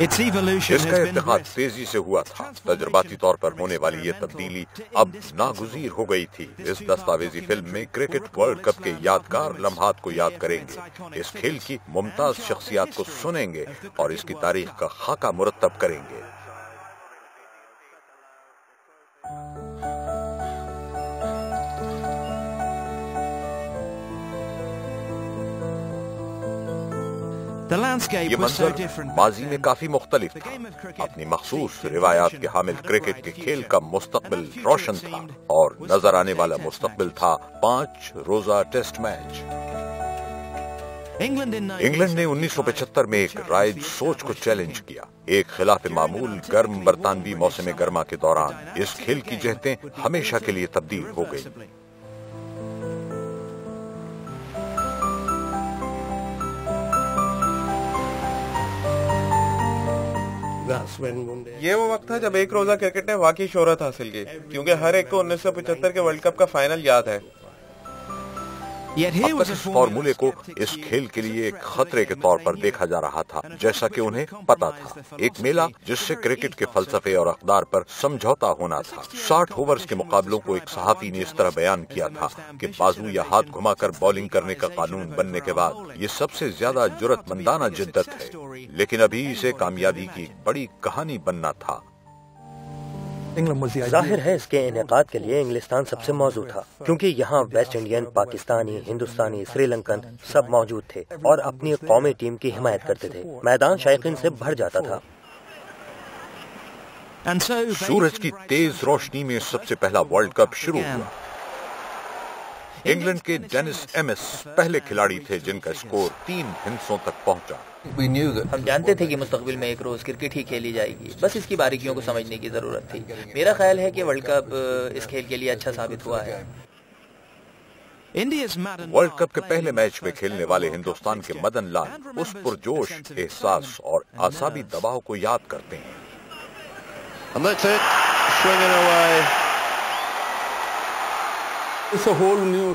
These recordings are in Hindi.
इसका इत्तेहाद तेजी से हुआ था। तजुर्बाती तौर पर होने वाली ये तब्दीली अब नागुज़ीर हो गई थी। इस दस्तावेजी फिल्म में क्रिकेट वर्ल्ड कप के यादगार लम्हात को याद करेंगे, इस खेल की मुमताज शख्सियात को सुनेंगे और इसकी तारीख का खाका मुरत्तब करेंगे। ये मंजर माजी में काफी मुख्तलिफ था। अपनी मखसूस रिवायात के हामिल क्रिकेट के खेल का मुस्तकबिल रोशन था और नजर आने वाला मुस्तकबिल था 5 रोजा टेस्ट मैच। इंग्लैंड ने 1975 में एक राइज सोच को चैलेंज किया। एक खिलाफ मामूल गर्म बरतानवी मौसम गर्मा के दौरान इस खेल की जहतें हमेशा के लिए तब्दील हो गई। ये वो वक्त था जब एक रोजा क्रिकेट ने वाकई शोहरत हासिल की, क्योंकि हर एक को 1975 के वर्ल्ड कप का फाइनल याद है। अब तक इस फॉर्मूले को इस खेल के लिए एक खतरे के तौर पर देखा जा रहा था, जैसा कि उन्हें पता था। एक मेला जिससे क्रिकेट के फलसफे और अक़दार पर समझौता होना था। 60 ओवर्स के मुकाबलों को एक सहाफी ने इस तरह बयान किया था कि बाजू या हाथ घुमाकर बॉलिंग करने का कानून बनने के बाद ये सबसे ज्यादा जुर्रतमंदाना जिद्दत है, लेकिन अभी इसे कामयाबी की बड़ी कहानी बनना था। जाहिर है इसके इनेकाद के लिए इंग्लिस्तान सबसे मौजूद था, क्योंकि यहाँ वेस्ट इंडियन, पाकिस्तानी, हिंदुस्तानी, श्रीलंकन सब मौजूद थे और अपनी कौमी टीम की हिमायत करते थे। मैदान शायकीन से भर जाता था। सूरज की तेज रोशनी में सबसे पहला वर्ल्ड कप शुरू हुआ। इंग्लैंड के डेनिस एमिस पहले खिलाड़ी थे जिनका स्कोर 3 हिस्सों तक पहुंचा। हम जानते थे कि मुस्तकबिल में एक रोज क्रिकेट ही खेली जाएगी, बस इसकी बारीकियों को समझने की जरूरत थी। मेरा ख्याल है कि वर्ल्ड कप इस खेल के लिए अच्छा साबित हुआ है। वर्ल्ड कप के पहले मैच में खेलने वाले हिंदुस्तान के मदन लाल उस पुरजोश एहसास और आसाबी दबाव को याद करते हैं।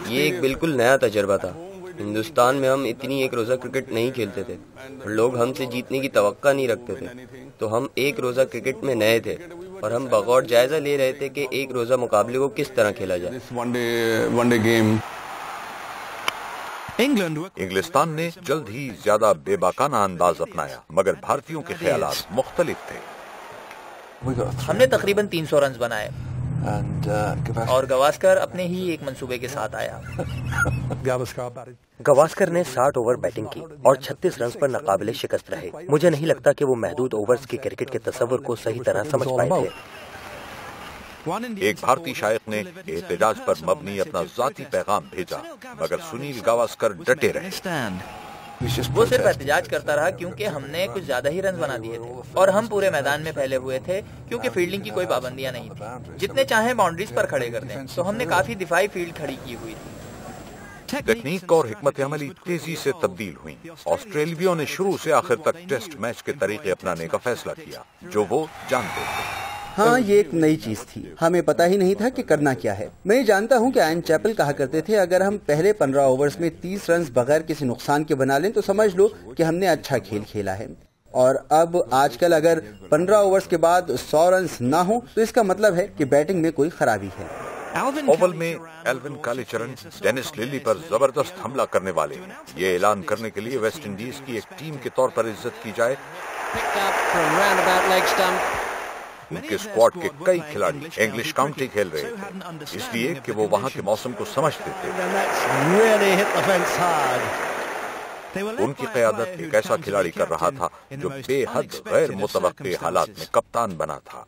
ये एक बिल्कुल नया तजर्बा था। हिंदुस्तान में हम इतनी एक रोजा क्रिकेट नहीं खेलते थे। लोग हमसे जीतने की तवक्का नहीं रखते थे, तो हम एक रोजा क्रिकेट में नए थे और हम बगौर जायजा ले रहे थे कि एक रोजा मुकाबले को किस तरह खेला जाए। इंग्लिस्तान ने जल्द ही ज्यादा बेबाकाना अंदाज अपनाया, मगर भारतीयों के ख्यालात मुख्तलिफ थे। हमने तकरीबन 300 रन बनाए और गवास्कर अपने ही एक मंसूबे के साथ आया। गवास्कर ने 60 ओवर बैटिंग की और 36 रन पर नाकाबिले शिकस्त रहे। मुझे नहीं लगता कि वो महदूद ओवर्स की क्रिकेट के तस्वर को सही तरह समझ पाए थे। एक भारतीय शायक ने एहतजाज पर मबनी अपना जाती पैगाम भेजा, मगर सुनील गावस्कर डटे रहे। वो सिर्फ एहतजाज करता रहा क्योंकि हमने कुछ ज्यादा ही रन बना दिए थे और हम पूरे मैदान में फैले हुए थे, क्योंकि फील्डिंग की कोई पाबंदियां नहीं थी। जितने चाहे बाउंड्रीज पर खड़े कर दें, तो हमने काफी दिफाई फील्ड खड़ी की हुई थी। तकनीक और हिकमत अमली तेजी से तब्दील हुई। ऑस्ट्रेलियाओं ने शुरू से आखिर तक टेस्ट मैच के तरीके अपनाने का फैसला किया, जो वो जानते थे। हाँ, ये एक नई चीज थी। हमें पता ही नहीं था कि करना क्या है। मैं जानता हूँ कि आयन चैपल कहा करते थे, अगर हम पहले 15 ओवर्स में 30 रन बगैर किसी नुकसान के बना लें तो समझ लो कि हमने अच्छा खेल खेला है। और अब आजकल अगर 15 ओवर्स के बाद 100 रन ना हो तो इसका मतलब है कि बैटिंग में कोई खराबी है। ओवल में एल्विन कालीचरण डेनिस लिली पर जबरदस्त हमला करने वाले। ये ऐलान करने के लिए वेस्ट इंडीज की एक टीम के तौर पर इज्जत की जाए। उनके स्क्वाड के कई खिलाड़ी इंग्लिश काउंटी खेल रहे थे, इसलिए कि वो वहां के मौसम को समझते थे। उनकी क़यादत एक ऐसा खिलाड़ी कर रहा था जो बेहद गैर मुतवक्के हालात में कप्तान बना था।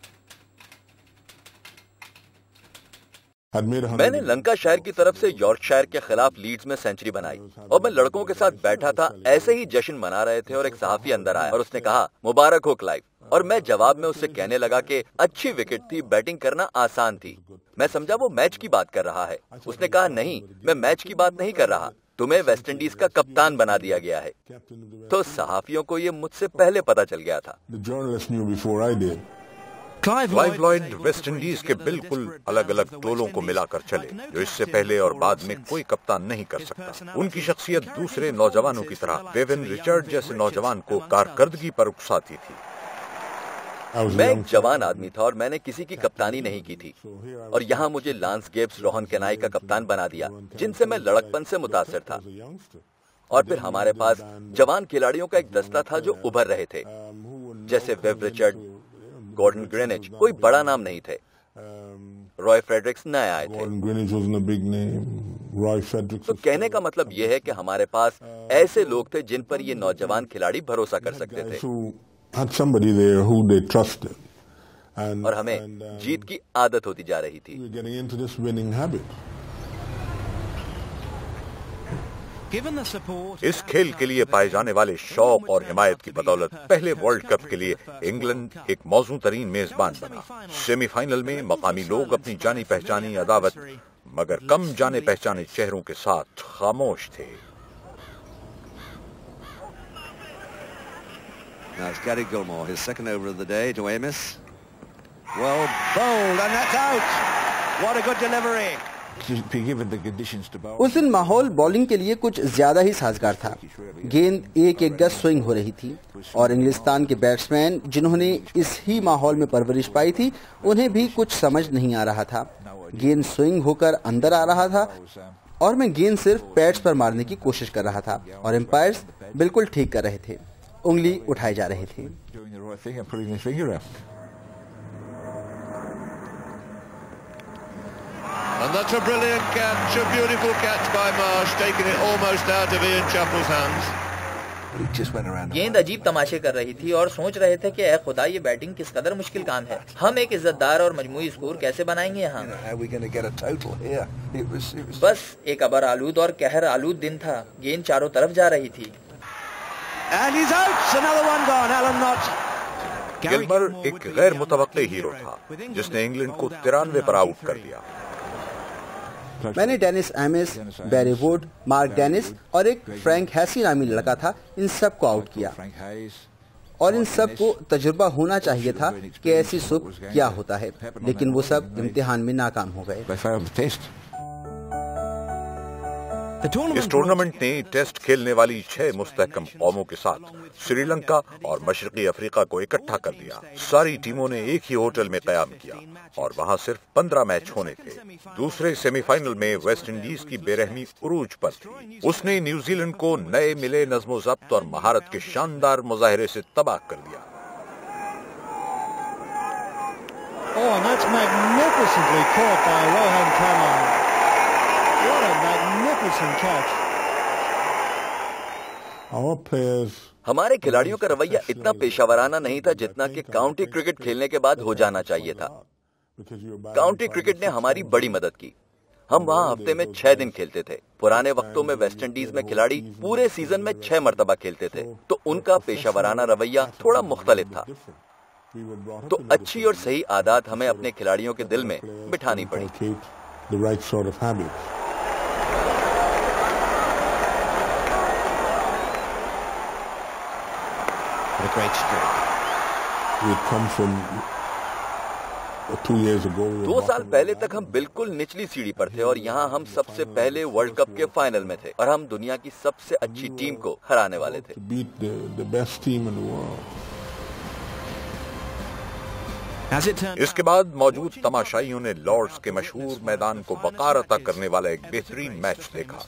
मैंने लंकाशायर की तरफ से यॉर्कशायर के खिलाफ लीड्स में सेंचुरी बनाई और मैं लड़कों के साथ बैठा था, ऐसे ही जश्न मना रहे थे और एक सहाफी अंदर आया और उसने कहा, मुबारक हो क्लाइव। और मैं जवाब में उससे कहने लगा कि अच्छी विकेट थी, बैटिंग करना आसान थी। मैं समझा वो मैच की बात कर रहा है। उसने कहा, नहीं, मैं मैच की बात नहीं कर रहा, तुम्हें वेस्ट इंडीज का कप्तान बना दिया गया है। तो सहाफियों को ये मुझसे पहले पता चल गया था। क्लाइव लॉयड वेस्ट इंडीज के बिल्कुल अलग अलग टोलों को मिलाकर चले, जो इससे पहले और बाद में कोई कप्तान नहीं कर सकता। उनकी शख्सियत दूसरे नौजवानों की तरह वेवन रिचर्ड जैसे नौजवान को कारकर्दगी पर उकसाती थी। मैं एक जवान आदमी था और मैंने किसी की कप्तानी नहीं की थी, और यहाँ मुझे लांस गिब्स, रोहन केनाई का कप्तान बना दिया, जिनसे मैं लड़कपन से मुतासिर था। और फिर हमारे पास जवान खिलाड़ियों का एक दस्ता था जो उभर रहे थे, जैसे विव रिचर्ड, गॉर्डन ग्रीनिच, कोई बड़ा नाम नहीं थे। रॉय फ्रेडरिक्स नए आए थे। तो कहने का मतलब यह है कि हमारे पास ऐसे लोग थे जिन पर ये नौजवान खिलाड़ी भरोसा कर सकते थे, और हमें जीत की आदत होती जा रही थी। इस खेल के लिए पाए जाने वाले शौक और हिमायत की बदौलत पहले वर्ल्ड कप के लिए इंग्लैंड एक मौजू तरीन मेजबान बना। सेमीफाइनल में मकामी लोग अपनी जानी पहचानी अदावत मगर कम जाने पहचाने चेहरों के साथ खामोश थे। Now it's Gary Gilmore, his second over of the day to Amos. Well bowled and that's out. What a good delivery. उस दिन माहौल बॉलिंग के लिए कुछ ज्यादा ही साजगार था। गेंद एक एक गज स्विंग हो रही थी और इंग्लिस्तान के बैट्समैन जिन्होंने इस ही माहौल में परवरिश पाई थी, उन्हें भी कुछ समझ नहीं आ रहा था। गेंद स्विंग होकर अंदर आ रहा था और मैं गेंद सिर्फ पैड्स पर मारने की कोशिश कर रहा था और एम्पायर्स बिल्कुल ठीक कर रहे थे, उंगली उठाए जा रहे थे। And that's a brilliant catch, a beautiful catch by Marsh, taking it almost out of Ian Chappell's hands. गेंद अजीब तमाशे कर रही थी और सोच रहे थे कि ऐ खुदा, ये बैटिंग किस कदर मुश्किल काम है। हम एक इज्जतदार और मजमूई स्कोर कैसे बनाएंगे यहाँ। बस एक अबर आलूद और कहर आलूद दिन था। गेंद चारों तरफ जा रही थी। गिलमर एक गैर मुतवक्के हीरो था जिसने इंग्लैंड को 93 पर आउट कर दिया। मैंने Dennis Amiss, Barry Wood, Mark Dennis और एक फ्रैंक हैसी नामी लड़का था, इन सब को आउट किया और इन सब को तजुर्बा होना चाहिए था कि ऐसी सुबह क्या होता है, लेकिन वो सब इम्तिहान में नाकाम हो गए। इस टूर्नामेंट ने टेस्ट खेलने वाली 6 मुस्तहकम कौमों के साथ श्रीलंका और मशरकी अफ्रीका को इकट्ठा कर दिया। सारी टीमों ने एक ही होटल में कयाम किया और वहां सिर्फ 15 मैच होने थे। दूसरे सेमीफाइनल में वेस्ट इंडीज की बेरहमी उरूज पर थी। उसने न्यूजीलैंड को नए मिले नज़्मो ज़ब्त और महारत के शानदार मुजाहिरे से तबाह कर दिया। हमारे खिलाड़ियों का रवैया इतना पेशावराना नहीं था जितना कि काउंटी क्रिकेट खेलने के बाद हो जाना चाहिए था। काउंटी क्रिकेट ने हमारी बड़ी मदद की। हम वहाँ हफ्ते में 6 दिन खेलते थे। पुराने वक्तों में वेस्ट इंडीज में खिलाड़ी पूरे सीजन में 6 मरतबा खेलते थे, तो उनका पेशावराना रवैया थोड़ा मुख्तलिफ था। तो अच्छी और सही आदत हमें अपने खिलाड़ियों के दिल में बिठानी पड़ी। A great streak. We had come from 2 years ago. 2 साल पहले तक हम बिल्कुल निचली सीढ़ी पर थे और यहाँ हम सबसे पहले वर्ल्ड कप के फाइनल में थे और हम दुनिया की सबसे अच्छी टीम को हराने वाले थे। To beat the best team in the world. इसके बाद मौजूद तमाशाइयों ने लॉर्ड्स के मशहूर मैदान को वकार अता करने वाला एक बेहतरीन मैच देखा।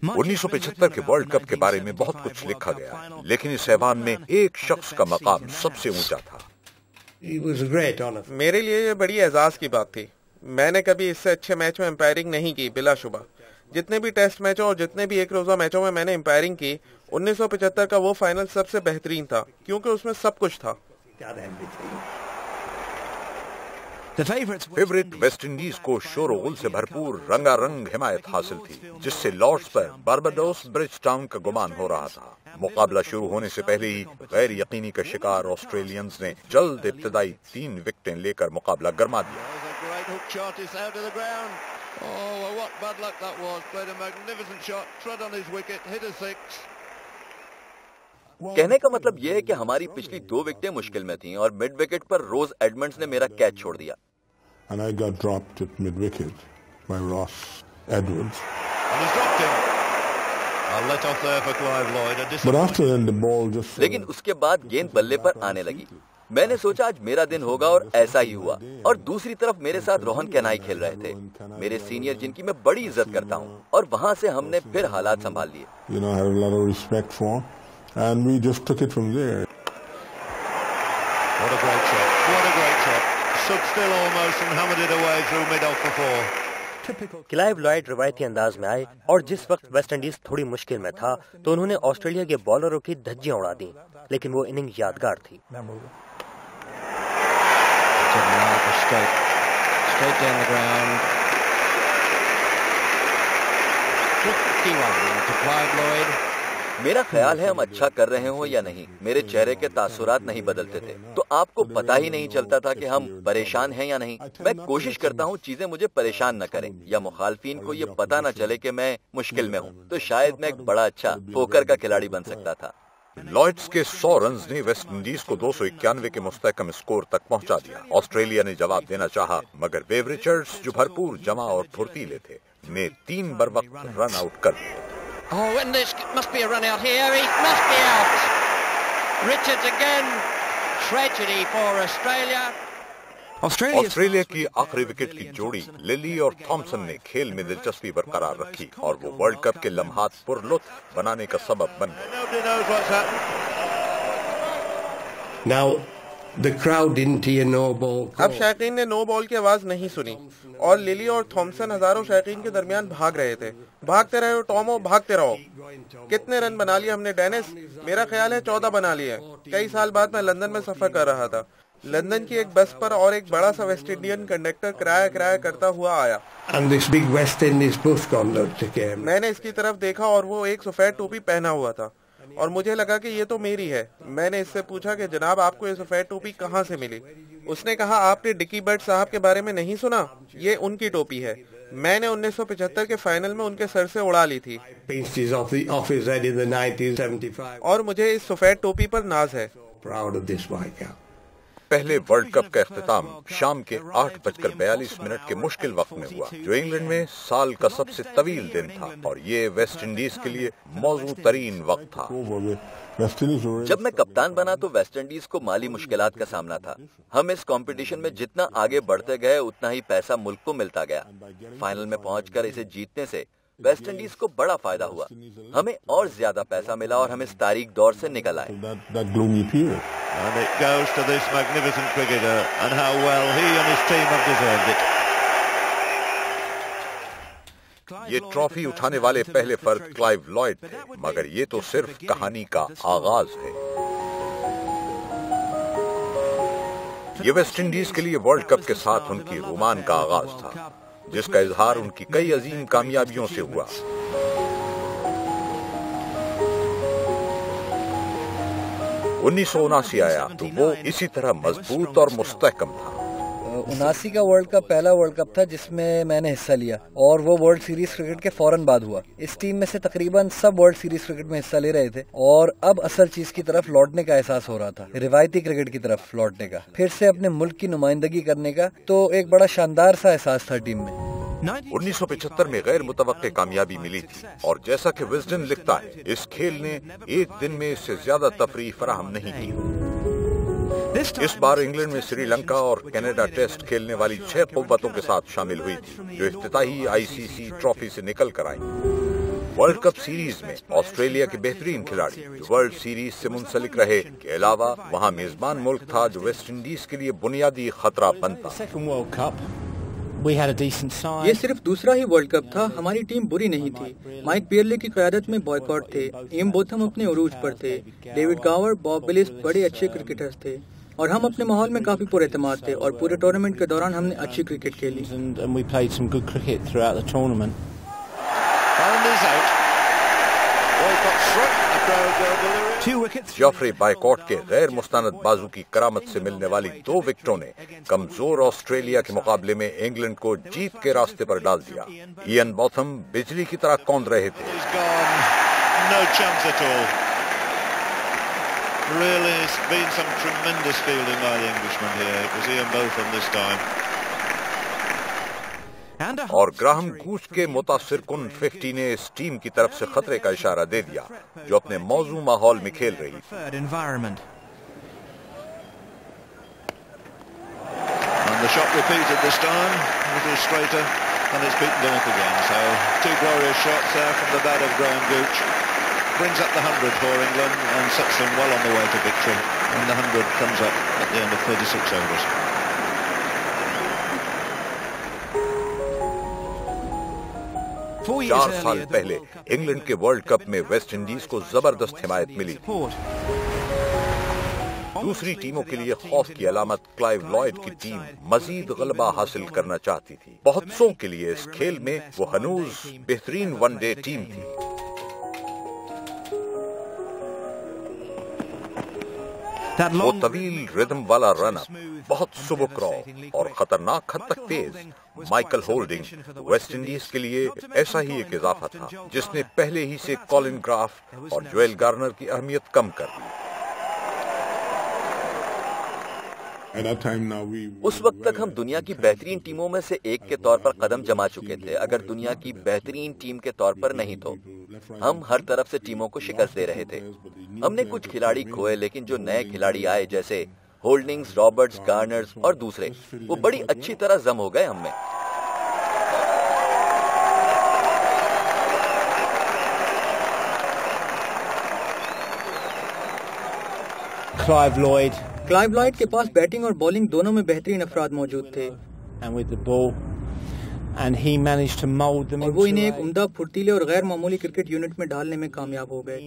उन्नीस 1975 के वर्ल्ड कप के बारे में बहुत कुछ लिखा गया, लेकिन इस ऐवान में एक शख्स का मकाम सबसे ऊंचा था। मेरे लिए ये बड़ी एजाज की बात थी। मैंने कभी इससे अच्छे मैच में एम्पायरिंग नहीं की, बिलाशुबा। जितने भी टेस्ट मैचों और जितने भी एक रोजा मैचों में मैंने एम्पायरिंग की, 1975 का वो फाइनल सबसे बेहतरीन था क्योंकि उसमें सब कुछ था। फेवरेट वेस्ट इंडीज को शोरगुल से भरपूर रंगारंग हिमायत हासिल थी, जिससे लॉर्ड्स पर बारबाडोस ब्रिज टाउन का गुमान हो रहा था। मुकाबला शुरू होने से पहले ही गैर यकीनी का शिकार ऑस्ट्रेलियंस ने जल्द इब्तदाई 3 विकेटें लेकर मुकाबला गरमा दिया। कहने का मतलब यह है कि हमारी पिछली 2 विकेटें मुश्किल में थीं और मिड विकेट पर रोज एडमंड्स ने मेरा कैच छोड़ दिया। And I got dropped at mid wicket by Ross Edwards. And he's dropped him. I'll let off there for Clive Lloyd. But after then the ball just लेकिन उसके बाद गेंद बल्ले पर आने लगी। मैंने सोचा आज मेरा दिन होगा और ऐसा ही हुआ। और दूसरी तरफ मेरे साथ रोहन कैनाई खेल रहे थे, मेरे सीनियर जिनकी मैं बड़ी इज्जत करता हूँ, और वहाँ से हमने फिर हालात संभाल लिए। You know, I had a lot of respect for him, and we just took it from there. What a great shot! What a great shot! Stood still almost and hammered it away through mid off for 4. Clive Lloyd रिवायती अंदाज में आए और जिस वक्त वेस्ट इंडीज थोड़ी मुश्किल में था तो उन्होंने ऑस्ट्रेलिया के बॉलरों की धज्जियां उड़ा दी, लेकिन वो इनिंग यादगार थी। Straight down the ground. 51 to Clive Lloyd. मेरा ख्याल है हम अच्छा कर रहे हो या नहीं, मेरे चेहरे के तासुरात नहीं बदलते थे, तो आपको पता ही नहीं चलता था कि हम परेशान हैं या नहीं। मैं कोशिश करता हूँ चीजें मुझे परेशान न करें या मुखालफिन को ये पता न चले कि मैं मुश्किल में हूँ, तो शायद मैं एक बड़ा अच्छा पोकर का खिलाड़ी बन सकता था। लॉयड्स के 100 रन्स ने वेस्ट इंडीज को 291 के मुस्तहकम स्कोर तक पहुंचा दिया। ऑस्ट्रेलिया ने जवाब देना चाहा, मगर बेव रिचर्ड्स, जो भरपूर जमा और फुर्तीले थे, ने 3 बर वक्त रन आउट कर दिए। Oh, and this must be a run out here. He must be out. Richards again. Tragedy for Australia. Australia की आखिरी विकेट की जोड़ी लिली और थॉमसन ने खेल में दिलचस्पी बरकरार रखी और वो वर्ल्ड कप के लम्हात पुरलुत्फ बनाने का सबब बन गए। Now, the crowd didn't hear no ball. अब शायकीन ने नो बॉल की आवाज नहीं सुनी और लिली और थॉमसन हजारों शायकीन के दरमियान भाग रहे थे। भागते रहो टॉमो, भागते रहो। कितने रन बना लिए हमने डेनिस? मेरा ख्याल है 14 बना लिए। कई साल बाद मैं लंदन में सफर कर रहा था। लंदन की एक बस पर और एक बड़ा सा वेस्ट इंडियन कंडक्टर किराया करता हुआ आया। मैंने इसकी तरफ देखा और वो एक सफेद टोपी पहना हुआ था और मुझे लगा कि ये तो मेरी है। मैंने इससे पूछा कि जनाब आपको ये सफेद टोपी कहाँ से मिली? उसने कहा आपने डिकी बर्ड साहब के बारे में नहीं सुना, ये उनकी टोपी है। मैंने 1975 के फाइनल में उनके सर से उड़ा ली थी और मुझे इस सफेद टोपी पर नाज है। पहले वर्ल्ड कप का इख्तिताम शाम के 8:42 के मुश्किल वक्त में हुआ, जो इंग्लैंड में साल का सबसे तवील दिन था और ये वेस्ट इंडीज के लिए मौजू तरीन वक्त था। जब मैं कप्तान बना तो वेस्ट इंडीज को माली मुश्किलात का सामना था। हम इस कंपटीशन में जितना आगे बढ़ते गए उतना ही पैसा मुल्क को मिलता गया। फाइनल में पहुंचकर इसे जीतने से वेस्ट इंडीज को बड़ा फायदा हुआ, हमें और ज्यादा पैसा मिला और हम इस तारीख दौर से निकल आए। And it goes to this magnificent cricketer and how well he and his team have deserved it. ये ट्रॉफी उठाने वाले पहले फर्द क्लाइव लॉयड थे, मगर ये तो सिर्फ कहानी का आगाज है। ये वेस्ट इंडीज के लिए वर्ल्ड कप के साथ उनकी रोमान का आगाज था, जिसका इजहार उनकी कई अजीम कामयाबियों से हुआ। 1979 आया तो वो इसी तरह मजबूत और मुस्तहकम था। 79 का वर्ल्ड कप पहला वर्ल्ड कप था जिसमें मैंने हिस्सा लिया और वो वर्ल्ड सीरीज क्रिकेट के फौरन बाद हुआ। इस टीम में से तकरीबन सब वर्ल्ड सीरीज क्रिकेट में हिस्सा ले रहे थे और अब असल चीज की तरफ लौटने का एहसास हो रहा था, रिवायती क्रिकेट की तरफ लौटने का, फिर से अपने मुल्क की नुमाइंदगी करने का। तो एक बड़ा शानदार सा एहसास था टीम में। 1975 में गैर मुतवक्के कामयाबी मिली थी और जैसा कि विजडन लिखता है, इस खेल ने एक दिन में इससे ज्यादा तफरीह फराहम नहीं की। इस बार इंग्लैंड में श्रीलंका और कनाडा टेस्ट खेलने वाली 6 कुव्वतों के साथ शामिल हुई थी, जो इफ्तिताही आईसीसी ट्रॉफी से निकल कर आई। वर्ल्ड कप सीरीज में ऑस्ट्रेलिया के बेहतरीन खिलाड़ी जो वर्ल्ड सीरीज से मुंसलिक रहे के अलावा वहाँ मेजबान मुल्क था जो वेस्ट इंडीज के लिए बुनियादी खतरा बनता। ये सिर्फ दूसरा ही वर्ल्ड कप था, हमारी टीम बुरी नहीं थी। माइक पियरले की क़यादत में बॉयकॉट थे, इम बोथम अपने उरूज पर थे, डेविड गावर, बॉब विलिस बड़े अच्छे क्रिकेटर्स थे और हम अपने माहौल में काफी पुरएतमाद थे और पूरे टूर्नामेंट के दौरान हमने अच्छी क्रिकेट खेली। जॉफरी बायकॉट के गैर मुस्तनद बाजू की करामत से मिलने वाली 2 विकेटों ने कमजोर ऑस्ट्रेलिया के मुकाबले में इंग्लैंड को जीत के रास्ते पर डाल दिया। इयन बॉथम बिजली की तरह कौंध रहे थे। Really, it's been some tremendous fielding by the Englishman here. It was Ian Botham this time. और ग्राहम गूच के मुतासिर कुन 50 ने इस टीम की तरफ से खतरे का इशारा दे दिया जो अपने मौजू माहौल में खेल रही थी। And the shot repeated this time, a little straighter, and it's beaten them up again. So 2 glorious shots there from the bat of Graham Gooch. Brings up the 100 for England and sets them well on the way to victory. And the 100 comes up at the end of 36 overs. चार साल पहले इंग्लैंड के वर्ल्ड कप में वेस्ट इंडीज को जबरदस्त हिमायत मिली थी। दूसरी टीमों के लिए खौफ की अलामत क्लाइव लॉयड की टीम मजीद गलबा हासिल करना चाहती थी। बहुत सौ के लिए इस खेल में वो हनूज बेहतरीन वनडे टीम थी। वो तवील रिदम वाला रनअप, बहुत सुबुक रॉ और खतरनाक हद तक तेज माइकल होल्डिंग वेस्ट इंडीज के लिए ऐसा ही एक इजाफा था जिसने पहले ही से कॉलिन क्राफ्ट और जोएल गार्नर की अहमियत कम कर दी। उस वक्त तक हम दुनिया की बेहतरीन टीमों में से एक के तौर पर कदम जमा चुके थे। अगर दुनिया की बेहतरीन टीम के तौर पर नहीं तो हम हर तरफ से टीमों को शिकस्त दे रहे थे। हमने कुछ खिलाड़ी खोए, लेकिन जो नए खिलाड़ी आए जैसे होल्डिंग्स, रॉबर्ट्स, गार्नर्स और दूसरे, वो बड़ी अच्छी तरह जम हो गए हममें। क्लाइव लॉयड के पास बैटिंग और बॉलिंग दोनों में बेहतरीन अफराद मौजूद थे और वो इन्हें एक उम्दा, फुर्तीले और गैर मामूली क्रिकेट यूनिट में ढालने में कामयाब हो गए।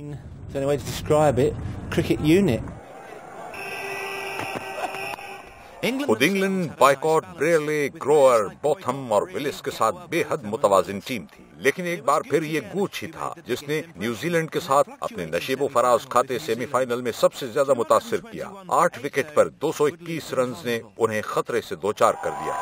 खुद इंग्लैंड बायकॉट, ब्रेयले, ग्रोअर, बोथम और विलिस के साथ बेहद मुतवाजिन टीम थी, लेकिन एक बार फिर ये गूच ही था जिसने न्यूजीलैंड के साथ अपने नशीबो फराज खाते सेमीफाइनल में सबसे ज्यादा मुतासिर किया। 8 विकेट पर 221 रन ने उन्हें खतरे से दो चार कर दिया।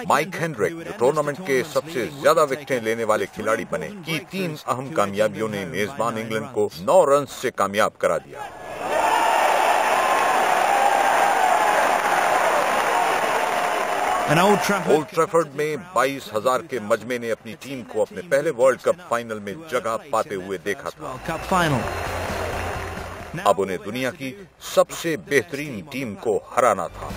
माइक हेनड्रिक जो टूर्नामेंट के सबसे ज्यादा विकेटें लेने वाले खिलाड़ी बने की 3 अहम कामयाबियों ने मेजबान इंग्लैंड को 9 रन से कामयाब करा दिया। ओल्ड ट्रैफर्ड में 22,000 के मजमे ने अपनी टीम को अपने पहले वर्ल्ड कप फाइनल में जगह पाते हुए देखा था। अब उन्हें दुनिया की सबसे बेहतरीन टीम को हराना था।